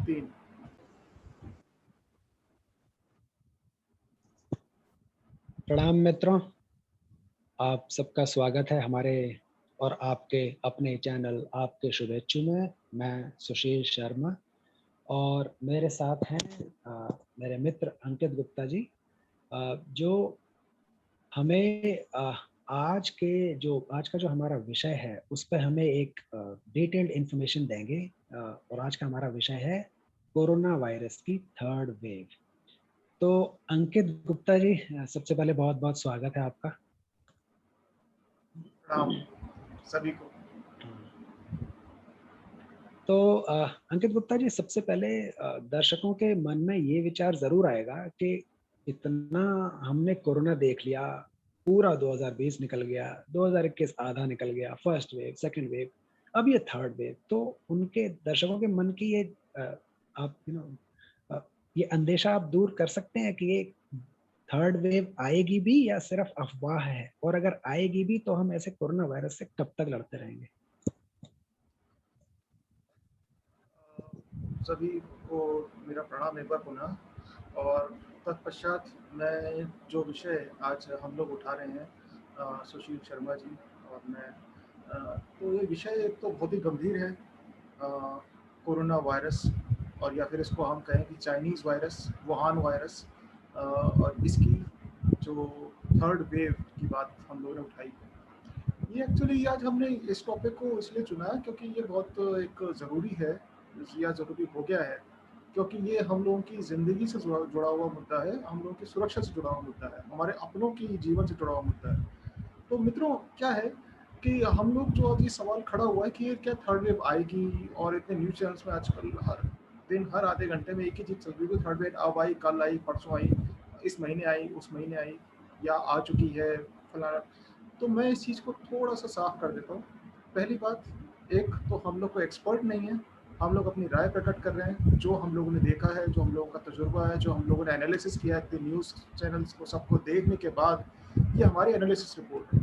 3। प्रणाम मित्रों, आप सबका स्वागत है हमारे और आपके अपने चैनल आपके शुभेच्छु में। मैं सुशील शर्मा और मेरे साथ हैं मेरे मित्र अंकित गुप्ता जी, जो हमें आज का जो हमारा विषय है उस पर हमें एक डिटेल्ड इंफॉर्मेशन देंगे। और आज का हमारा विषय है कोरोना वायरस की थर्ड वेव। तो अंकित गुप्ता जी, सबसे पहले बहुत बहुत स्वागत है आपका। प्रणाम सभी को। तो अंकित गुप्ता जी, सबसे पहले दर्शकों के मन में ये विचार जरूर आएगा कि इतना हमने कोरोना देख लिया, पूरा 2020 निकल गया, 2021 आधा निकल गया, फर्स्ट वेव, सेकंड वेव, अब ये थर्ड वेव। तो उनके दर्शकों के मन की ये आप ये अंदेशा आप दूर कर सकते हैं कि ये थर्ड वेव आएगी भी या सिर्फ अफवाह है, और अगर आएगी भी तो हम ऐसे कोरोना वायरस से कब तक लड़ते रहेंगे? सभी को मेरा प्रणाम एक बार पुनः। और तत्पश्चात मैं जो विषय आज हम लोग उठा रहे हैं, सुशील शर्मा जी और मैं, तो ये विषय एक तो बहुत ही गंभीर है, कोरोना वायरस, और या फिर इसको हम कहें कि चाइनीज़ वायरस, वुहान वायरस, और इसकी जो थर्ड वेव की बात हम लोगों ने उठाई। ये एक्चुअली आज हमने इस टॉपिक को इसलिए चुना है क्योंकि ये बहुत एक ज़रूरी है या ज़रूरी हो गया है, क्योंकि ये हम लोगों की ज़िंदगी से जुड़ा हुआ मुद्दा है, हम लोगों की सुरक्षा से जुड़ा हुआ मुद्दा है, हमारे अपनों की जीवन से जुड़ा हुआ मुद्दा है। तो मित्रों, क्या है कि हम लोग जो अभी सवाल खड़ा हुआ है कि ये क्या थर्ड वेव आएगी, और इतने न्यूज़ चैनल्स में आजकल हर दिन हर आधे घंटे में एक ही चीज़ चल रही है, थर्ड वेव अब आई, कल आई, परसों आई, इस महीने आई, उस महीने आई, या आ चुकी है फलाना। तो मैं इस चीज़ को थोड़ा सा साफ कर देता हूँ। पहली बात, एक तो हम लोग को एक्सपर्ट नहीं है, हम लोग अपनी राय प्रकट कर रहे हैं, जो हम लोगों ने देखा है, जो हम लोगों का तजुर्बा है, जो हम लोगों ने एनालिसिस किया है इतने न्यूज़ चैनल्स को सबको देखने के बाद, ये हमारी एनालिसिस रिपोर्ट है।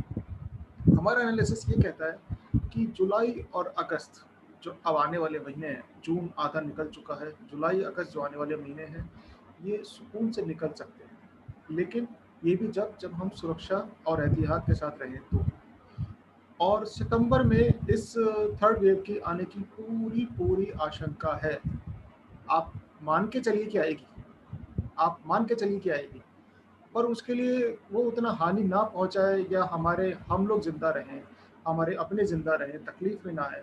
हमारा एनालिसिस ये कहता है कि जुलाई और अगस्त जो अब आने वाले महीने हैं, जून आधा निकल चुका है, जुलाई अगस्त जो आने वाले महीने हैं, ये सुकून से निकल सकते हैं, लेकिन ये भी जब हम सुरक्षा और एहतियात के साथ रहें तो। और सितंबर में इस थर्ड वेव के आने की पूरी आशंका है। आप मान के चलिए कि आएगी, आप मान के चलिए कि आएगी, पर उसके लिए वो उतना हानि ना पहुंचाए, या हम लोग जिंदा रहें, हमारे अपने जिंदा रहें, तकलीफ में ना आए,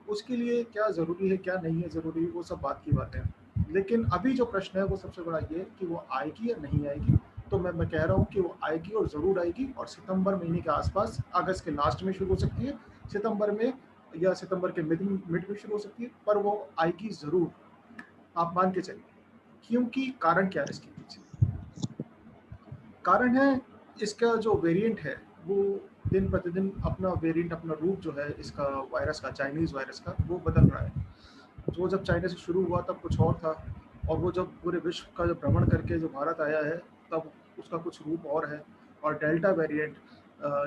उसके लिए क्या ज़रूरी है, क्या नहीं है ज़रूरी, वो सब बात की बातें हैं। लेकिन अभी जो प्रश्न है वो सबसे बड़ा ये है कि वो आएगी या नहीं आएगी। तो मैं कह रहा हूँ कि वो आएगी, और ज़रूर आएगी, और सितंबर महीने के आसपास, अगस्त के लास्ट में शुरू हो सकती है, सितंबर में या सितंबर के मिड में शुरू हो सकती है, पर वो आएगी ज़रूर, आप मान के चलिए। क्योंकि कारण क्या है इसके पीछे? कारण है इसका जो वेरिएंट है वो दिन प्रतिदिन अपना वेरिएंट, अपना रूप जो है इसका वायरस का, चाइनीज़ वायरस का, वो बदल रहा है। जो जब चाइना से शुरू हुआ तब कुछ और था, और वो जब पूरे विश्व का जब भ्रमण करके जो भारत आया है तब उसका कुछ रूप और है। और डेल्टा वेरिएंट,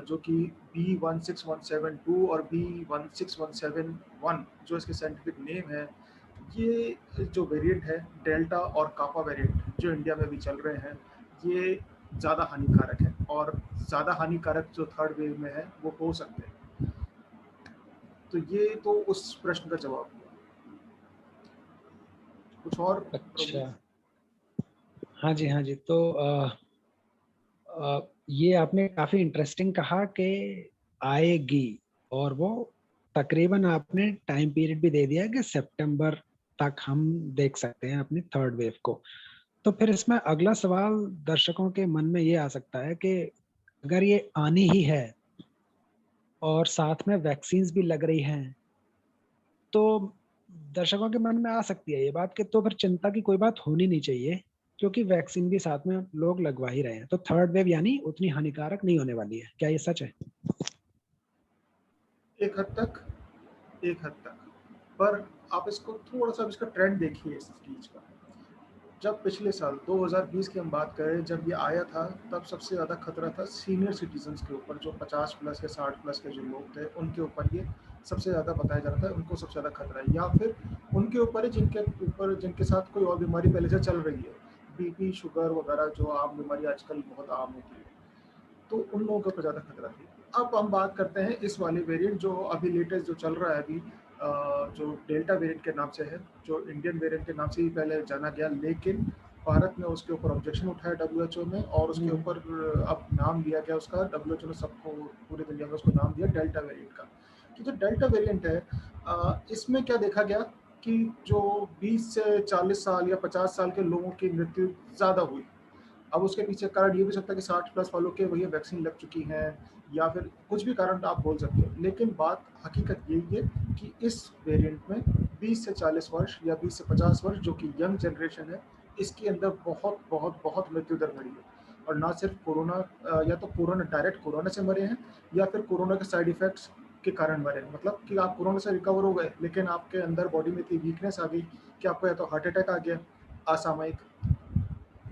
जो कि B16172 और B16171 जो इसके साइंटिफिक नेम है, ये जो वेरिएंट है डेल्टा और कापा वेरिएंट जो इंडिया में भी चल रहे हैं, ये ज़्यादा हानिकारक है, और ज़्यादा हानिकारक जो थर्ड वेव में है वो हो सकते हैं। तो ये तो उस प्रश्न का जवाब हुआ। कुछ और अच्छा, प्रभु? हाँ जी, हाँ जी। तो ये आपने काफी इंटरेस्टिंग कहा कि आएगी, और वो तकरीबन आपने टाइम पीरियड भी दे दिया कि सितंबर तक हम देख सकते हैं अपनी थर्ड वेव को। तो फिर इसमें अगला सवाल दर्शकों के मन में ये आ सकता है कि अगर ये आनी ही है और साथ में वैक्सीन्स भी लग रही हैं, तो दर्शकों के मन में आ सकती है ये बात कि तो फिर चिंता की कोई बात होनी नहीं चाहिए, क्योंकि वैक्सीन भी साथ में लोग लगवा ही रहे हैं, तो थर्ड वेव यानी उतनी हानिकारक नहीं होने वाली है। क्या ये सच है? एक हद तक, एक हद तक, पर आप इसको थोड़ा सा इसका ट्रेंड देखिए इस चीज़ का। जब पिछले साल 2020 की हम बात करें, जब ये आया था, तब सबसे ज़्यादा खतरा था सीनियर सिटीजन्स के ऊपर, जो 50 प्लस या 60 प्लस के जो लोग थे उनके ऊपर ये सबसे ज़्यादा बताया जा रहा था उनको सबसे ज़्यादा खतरा है, या फिर उनके ऊपर है जिनके साथ कोई और बीमारी पहले से चल रही है, बीपी, शुगर वगैरह जो आम बीमारी आजकल बहुत आम होती है, तो उन लोगों के ऊपर ज़्यादा खतरा थी। अब हम बात करते हैं इस वाले वेरिएंट जो अभी लेटेस्ट जो चल रहा है अभी, जो डेल्टा वेरिएंट के नाम से है, जो इंडियन वेरिएंट के नाम से ही पहले जाना गया, लेकिन भारत में उसके ऊपर ऑब्जेक्शन उठाया डब्ल्यूएचओ में, और उसके ऊपर अब नाम दिया गया उसका, डब्ल्यूएचओ ने सबको पूरी दुनिया में उसको नाम दिया डेल्टा वेरिएंट का। तो जो डेल्टा वेरिएंट है, इसमें क्या देखा गया कि जो 20 से 40 साल या 50 साल के लोगों की मृत्यु ज़्यादा हुई। अब उसके पीछे कारण ये भी सकता है कि 60 प्लस वालों के वही वैक्सीन लग चुकी है, या फिर कुछ भी कारण आप बोल सकते हो, लेकिन बात हकीकत यही है कि इस वेरिएंट में 20 से 40 वर्ष या 20 से 50 वर्ष जो कि यंग जनरेशन है, इसके अंदर बहुत बहुत बहुत मृत्यु दर बढ़ी है। और ना सिर्फ कोरोना, या तो कोरोना डायरेक्ट कोरोना से मरे हैं, या फिर कोरोना के साइड इफेक्ट्स के कारण मरे हैं। मतलब कि आप कोरोना से रिकवर हो गए, लेकिन आपके अंदर बॉडी में इतनी वीकनेस आ गई कि आपको या तो हार्ट अटैक आ गया असामयिक,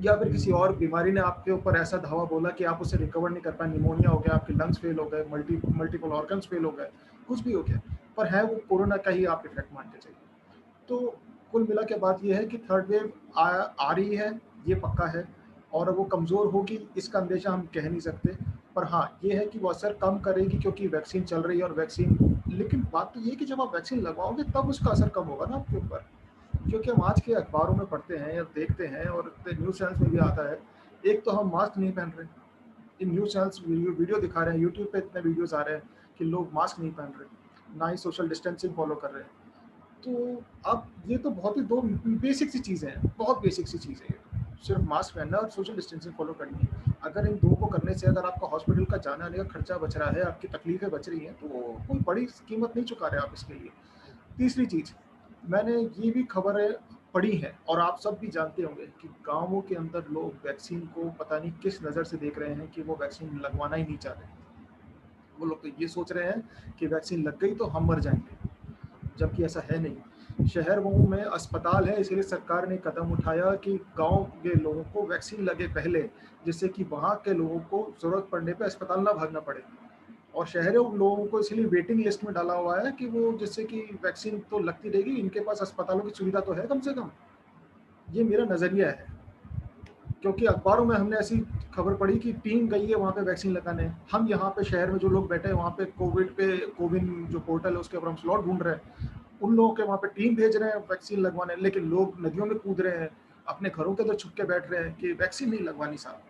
या फिर किसी और बीमारी ने आपके ऊपर ऐसा धावा बोला कि आप उससे रिकवर नहीं कर पाए, निमोनिया हो गया, आपके लंग्स फेल हो गए, मल्टीपल ऑर्गन्स फेल हो गए, कुछ भी हो गया, पर है वो कोरोना का ही आप इफेक्ट मान के चलिए। तो कुल मिला के बात ये है कि थर्ड वेव आ रही है, ये पक्का है, और वो कमज़ोर होगी इसका अंदेशा हम कह नहीं सकते, पर हाँ ये है कि वो असर कम करेगी क्योंकि वैक्सीन चल रही है, और वैक्सीन, लेकिन बात तो ये है कि जब आप वैक्सीन लगवाओगे तब उसका असर कम होगा ना आपके ऊपर, क्योंकि हम आज के अखबारों में पढ़ते हैं या देखते हैं, और न्यूज़ चैनल्स में भी आता है, एक तो हम मास्क नहीं पहन रहे, इन न्यूज़ चैनल्स वीडियो दिखा रहे हैं, यूट्यूब पे इतने वीडियोस आ रहे हैं कि लोग मास्क नहीं पहन रहे, ना ही सोशल डिस्टेंसिंग फॉलो कर रहे हैं। तो अब ये तो बहुत ही दो बेसिक सी चीज़ें हैं, बहुत बेसिक सी चीज़ है ये, सिर्फ मास्क पहनना और सोशल डिस्टेंसिंग फॉलो करनी है। अगर इन दो को करने से अगर आपका हॉस्पिटल का जाने आने का खर्चा बच रहा है, आपकी तकलीफें बच रही हैं, तो कोई बड़ी कीमत नहीं चुका रहे आप इसके लिए। तीसरी चीज़, मैंने ये भी खबरें पढ़ी हैं और आप सब भी जानते होंगे कि गाँवों के अंदर लोग वैक्सीन को पता नहीं किस नज़र से देख रहे हैं कि वो वैक्सीन लगवाना ही नहीं चाह रहे। वो लोग तो ये सोच रहे हैं कि वैक्सीन लग गई तो हम मर जाएँगे, जबकि ऐसा है नहीं। शहरों में अस्पताल है, इसीलिए सरकार ने कदम उठाया कि गाँव के लोगों को वैक्सीन लगे पहले, जिससे कि वहाँ के लोगों को ज़रूरत पड़ने पे अस्पताल ना भागना पड़े। और शहरों लोगों को इसलिए वेटिंग लिस्ट में डाला हुआ है कि वो, जिससे कि वैक्सीन तो लगती रहेगी, इनके पास अस्पतालों की सुविधा तो है कम से कम। ये मेरा नज़रिया है, क्योंकि अखबारों में हमने ऐसी खबर पढ़ी कि टीम गई है वहाँ पे वैक्सीन लगाने। हम यहाँ पे शहर में जो लोग बैठे हैं वहाँ पे कोविन जो पोर्टल है उसके ऊपर हम स्लॉट ढूंढ रहे हैं, उन लोगों के वहाँ पे टीम भेज रहे हैं वैक्सीन लगवाने, लेकिन लोग नदियों में कूद रहे हैं, अपने घरों के अंदर छुप के बैठ रहे हैं कि वैक्सीन नहीं लगवानी साहब।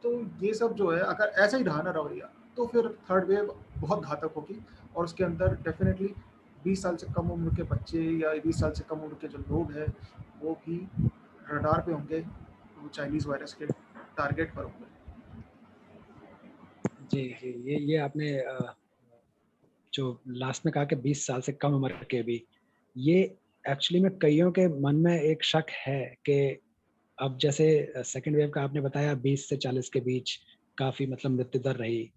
तो ये सब जो है, अगर ऐसा ही रहा ना रवैया, तो फिर थर्ड वेव बहुत घातक होगी, और उसके अंदर डेफिनेटली 20 साल से कम उम्र के बच्चे या 20 साल से कम उम्र के जो लोग हैं, वो भी रडार पे होंगे, वो चाइनीज़ वायरस के टारगेट पर होंगे। जी जी, ये आपने जो लास्ट में कहा कि 20 साल से कम उम्र के भी, ये एक्चुअली में कईयों के मन में एक शक है कि अब जैसे सेकंड वेव का आपने बताया 20 से 40 के बीच काफ़ी मतलब मृत्यु दर रही।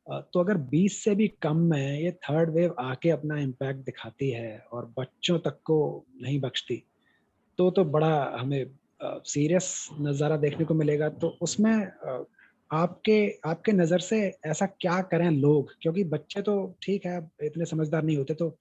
तो अगर 20 से भी कम में ये थर्ड वेव आके अपना इम्पैक्ट दिखाती है और बच्चों तक को नहीं बख्शती, तो बड़ा हमें सीरियस नज़ारा देखने को मिलेगा। तो उसमें आपके आपके नज़र से ऐसा क्या करें लोग? क्योंकि बच्चे तो ठीक है, अब इतने समझदार नहीं होते, तो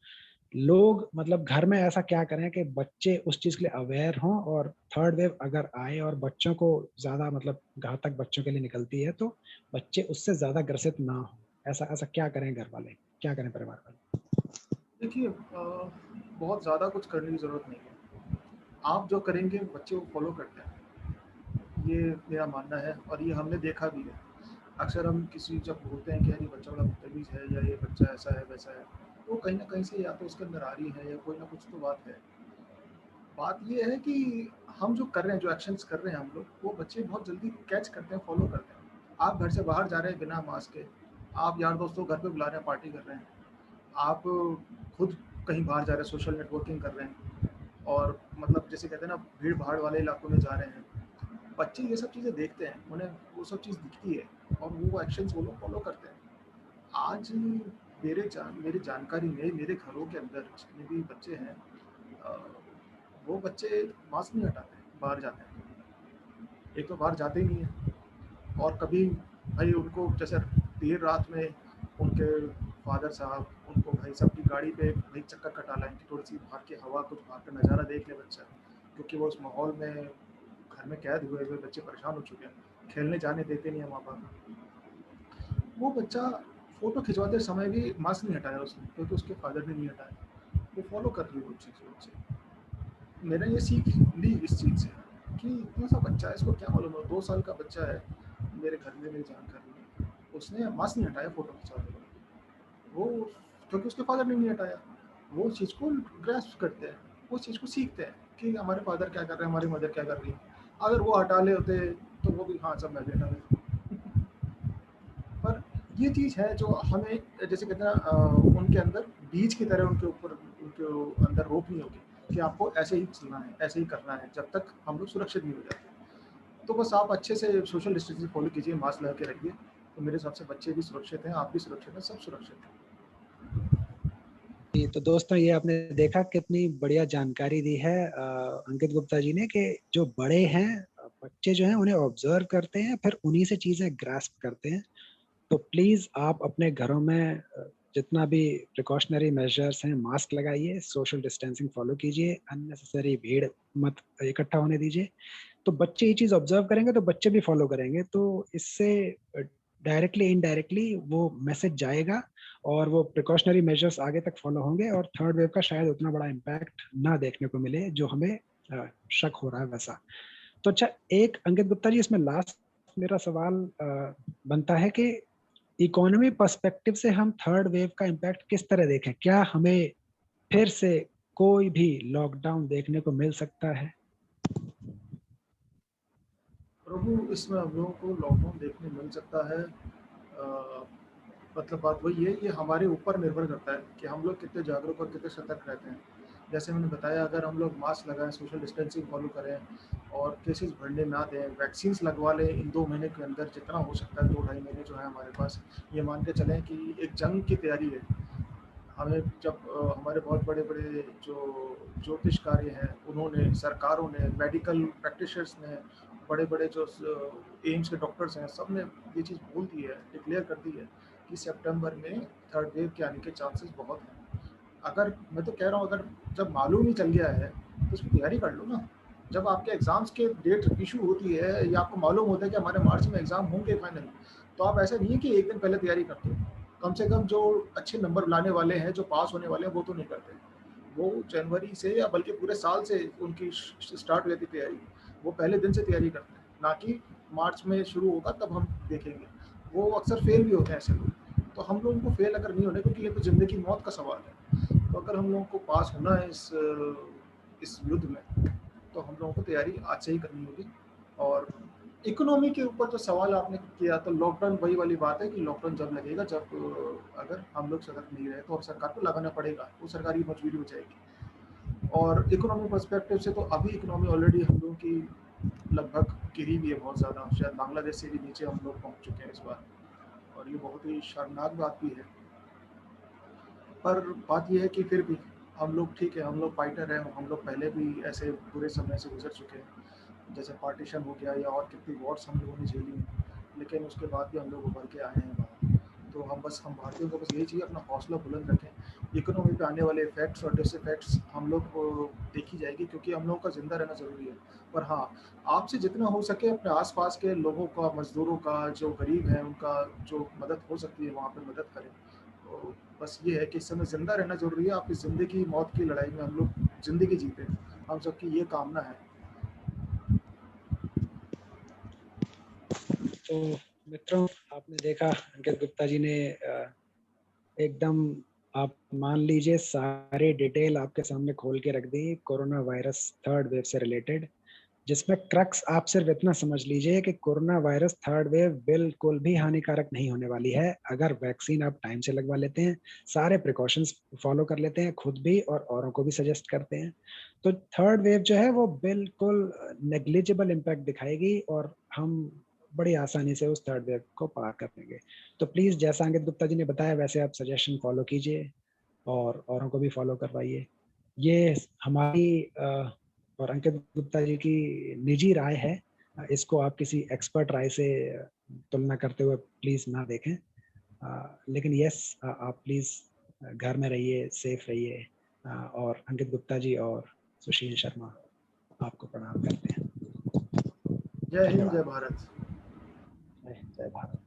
लोग मतलब घर में ऐसा क्या करें कि बच्चे उस चीज़ के लिए अवेयर हों, और थर्ड वेव अगर आए और बच्चों को ज़्यादा मतलब घातक बच्चों के लिए निकलती है, तो बच्चे उससे ज़्यादा ग्रसित ना हों। ऐसा ऐसा क्या करें घर वाले? क्या करें परिवार वाले? देखिए, बहुत ज़्यादा कुछ करने की ज़रूरत नहीं है। आप जो करेंगे बच्चे वो फॉलो करते हैं, ये मेरा मानना है, और ये हमने देखा भी है। अक्सर हम किसी जब बोलते हैं कि यार ये बच्चा बड़ा बदतमीज़ है, या ये बच्चा ऐसा है वैसा है, तो कहीं न कहीं से या तो उसके अंदर आ रही है, या कोई ना कुछ तो बात है। बात ये है कि हम जो कर रहे हैं, जो एक्शंस कर रहे हैं हम लोग, वो बच्चे बहुत जल्दी कैच करते हैं, फॉलो करते हैं। आप घर से बाहर जा रहे हैं बिना मास्क के, आप यार दोस्तों को घर पे बुला रहे हैं, पार्टी कर रहे हैं, आप खुद कहीं बाहर जा रहे हैं, सोशल नेटवर्किंग कर रहे हैं, और मतलब जैसे कहते हैं ना, भीड़-भाड़ वाले इलाकों में जा रहे हैं। बच्चे ये सब चीज़ें देखते हैं, उन्हें वो सब चीज़ दिखती है, और वो एक्शंस वो लोग फॉलो करते हैं। आज मेरी जानकारी में मेरे घरों के अंदर जितने भी बच्चे हैं, अ, वो बच्चे मास्क नहीं हटाते, बाहर जाते हैं। एक तो बाहर जाते ही नहीं हैं, और कभी भाई उनको जैसे देर रात में उनके फादर साहब उनको भाई साहब की गाड़ी पे भाई चक्कर कटा लाएं कि थोड़ी सी बाहर की हवा, कुछ बाहर का नज़ारा देख ले बच्चा, क्योंकि वो उस माहौल में घर में कैद हुए हुए बच्चे परेशान हो चुके हैं, खेलने जाने देते नहीं है माँ बाप। वो बच्चा फ़ोटो खिंचवाते समय भी मास्क नहीं हटाया उसने, क्योंकि उसके फादर ने नहीं हटाया। वो फॉलो कर रही है वो चीज़ बच्चे। मैंने ये सीख ली इस चीज़ से कि इतना सा बच्चा है, इसको क्या मालूम है, 2 साल का बच्चा है मेरे घर में, मेरी जानकारी में, उसने मास्क नहीं हटाया फ़ोटो खिंचवाते वक़्त। वो क्योंकि उसके फादर ने नहीं हटाया, वो उस चीज़ को ग्रैस्प करते हैं, उस चीज़ को सीखते हैं कि हमारे फादर क्या कर रहे हैं, हमारी मदर क्या कर रही है। अगर वो हटा ले होते तो वो भी हाँ, सब मैं भी हटा देता। पर ये चीज़ है जो हमें, जैसे कहते हैं उनके अंदर बीज की तरह उनके ऊपर, उनके अंदर रोक नहीं होगी कि आपको ऐसे ही चलना है, ऐसे ही करना है, जब तक हम लोग सुरक्षित नहीं हो जाते। तो बस आप अच्छे से सोशल डिस्टेंसिंग फॉलो कीजिए, मास्क लगा के रखिए, तो मेरे हिसाब से बच्चे भी सुरक्षित हैं, आप भी सुरक्षित हैं, सब सुरक्षित हैं। जी, तो दोस्तों ये आपने देखा कितनी बढ़िया जानकारी दी है अंकित गुप्ता जी ने, कि जो बड़े हैं, बच्चे जो हैं उन्हें ऑब्जर्व करते हैं, फिर उन्हीं से चीजें ग्रास्प करते हैं। तो प्लीज आप अपने घरों में जितना भी प्रिकॉशनरी मेजर्स हैं, मास्क लगाइए, सोशल डिस्टेंसिंग फॉलो कीजिए, अननेसेसरी भीड़ मत इकट्ठा होने दीजिए। तो बच्चे ये चीज ऑब्जर्व करेंगे तो बच्चे भी फॉलो करेंगे, तो इससे डायरेक्टली इनडायरेक्टली वो मैसेज जाएगा और वो प्रिकॉशनरी मेजर्स आगे तक फॉलो होंगे, और थर्ड वेव का शायद उतना बड़ा इम्पैक्ट ना देखने को मिले जो हमें शक हो रहा है वैसा। तो अच्छा, एक अंकित गुप्ता जी, इसमें लास्ट मेरा सवाल बनता है कि इकोनॉमी पर्सपेक्टिव से हम थर्ड वेव का इम्पैक्ट किस तरह देखें? क्या हमें फिर से कोई भी लॉकडाउन देखने को मिल सकता है? प्रभु, इसमें हम लोगों को लॉकडाउन देखने मिल सकता है। मतलब बात वही है, ये हमारे ऊपर निर्भर करता है कि हम लोग कितने जागरूक और कितने सतर्क रहते हैं। जैसे मैंने बताया, अगर हम लोग मास्क लगाएं, सोशल डिस्टेंसिंग फॉलो करें और केसेस बढ़ने ना दें, वैक्सीन्स लगवा लें इन 2 महीने के अंदर जितना हो सकता है, 2 ढाई महीने जो है हमारे पास, ये मान के चलें कि एक जंग की तैयारी है। हमें जब हमारे बहुत बड़े बड़े जो ज्योतिष कार्य हैं, उन्होंने, सरकारों ने, मेडिकल प्रैक्टिशनर्स ने, बड़े बड़े जो एम्स के डॉक्टर्स हैं, सब ने ये चीज़ बोल दी है, डिक्लेयर कर दी है कि सितंबर में थर्ड वेव के आने के चांसेस बहुत हैं। अगर मैं तो कह रहा हूँ, अगर जब मालूम ही चल गया है तो उसकी तैयारी कर लो ना। जब आपके एग्जाम्स के डेट इशू होती है या आपको मालूम होता है कि हमारे मार्च में एग्जाम होंगे फाइनल, तो आप ऐसा नहीं है कि एक दिन पहले तैयारी करते हो। कम से कम जो अच्छे नंबर लाने वाले हैं, जो पास होने वाले हैं, वो तो नहीं करते। वो जनवरी से या बल्कि पूरे साल से उनकी स्टार्ट हो जाती तैयारी। वो पहले दिन से तैयारी करते हैं, ना कि मार्च में शुरू होगा तब हम देखेंगे। वो अक्सर फेल भी होते हैं ऐसे लोग। तो हम लोगों को फेल अगर नहीं होने, क्योंकि ये तो ज़िंदगी मौत का सवाल है, तो अगर हम लोगों को पास होना है इस युद्ध में, तो हम लोगों को तैयारी आज से ही करनी होगी। और इकोनॉमी के ऊपर जो सवाल आपने किया, तो लॉकडाउन वही वाली बात है कि लॉकडाउन जब लगेगा, जब अगर हम लोग सतर्क नहीं रहे तो अब सरकार को लगाना पड़ेगा, वो सरकारी मजबूरी हो जाएगी। और इकोनॉमी पर्सपेक्टिव से तो अभी इकोनॉमी ऑलरेडी हम लोगों की लगभग गिरी भी है बहुत ज़्यादा, शायद बांग्लादेश से भी नीचे हम लोग पहुँच चुके हैं इस बार, और ये बहुत ही शर्मनाक बात भी है। पर बात ये है कि फिर भी हम लोग ठीक है, हम लोग फाइटर हैं, हम लोग पहले भी ऐसे बुरे समय से गुजर चुके हैं, जैसे पार्टीशन हो गया या और कितनी वॉर्स हम लोगों ने झेली हैं, लेकिन उसके बाद भी हम लोग उभर के आए हैं बाहर। तो हम भारतीयों को बस यही चाहिए, अपना हौसला बुलंद रखें। इकोनॉमी पे आने वाले इफेक्ट्स और डिसइफेक्ट्स हम लोग को देखी जाएगी, क्योंकि हम लोगों का ज़िंदा रहना ज़रूरी है। पर हाँ, आपसे जितना हो सके अपने आसपास के लोगों का, मज़दूरों का, जो गरीब हैं उनका जो मदद हो सकती है वहाँ पे मदद करें। तो बस ये है कि इस समय ज़िंदा रहना ज़रूरी है। आपकी ज़िंदगी मौत की लड़ाई में हम लोग ज़िंदगी जीते हैं, हम सबकी ये कामना है। तो मित्रों, आपने देखा अंकित गुप्ता जी ने एकदम, आप मान लीजिए, सारे डिटेल आपके सामने खोल के रख दी कोरोना वायरस थर्ड वेव से रिलेटेड, जिसमें क्रक्स आप सिर्फ इतना समझ लीजिए कि कोरोना वायरस थर्ड वेव बिल्कुल भी हानिकारक नहीं होने वाली है, अगर वैक्सीन आप टाइम से लगवा लेते हैं, सारे प्रिकॉशंस फॉलो कर लेते हैं, खुद भी और औरों को भी सजेस्ट करते हैं, तो थर्ड वेव जो है वो बिल्कुल नेग्लिजिबल इम्पैक्ट दिखाएगी और हम बड़ी आसानी से उस थर्ड वेव को पार कर लेंगे। तो प्लीज, जैसा अंकित गुप्ता जी ने बताया, वैसे आप सजेशन फॉलो कीजिए और औरों को भी फॉलो करवाइए। ये हमारी और अंकित गुप्ता जी की निजी राय है, इसको आप किसी एक्सपर्ट राय से तुलना करते हुए प्लीज ना देखें। लेकिन यस, आप प्लीज घर में रहिए, सेफ रहिए। और अंकित गुप्ता जी और सुशील शर्मा आपको प्रणाम करते हैं। जय हिंद, धन्यवाद। जय भारत। जय भारत।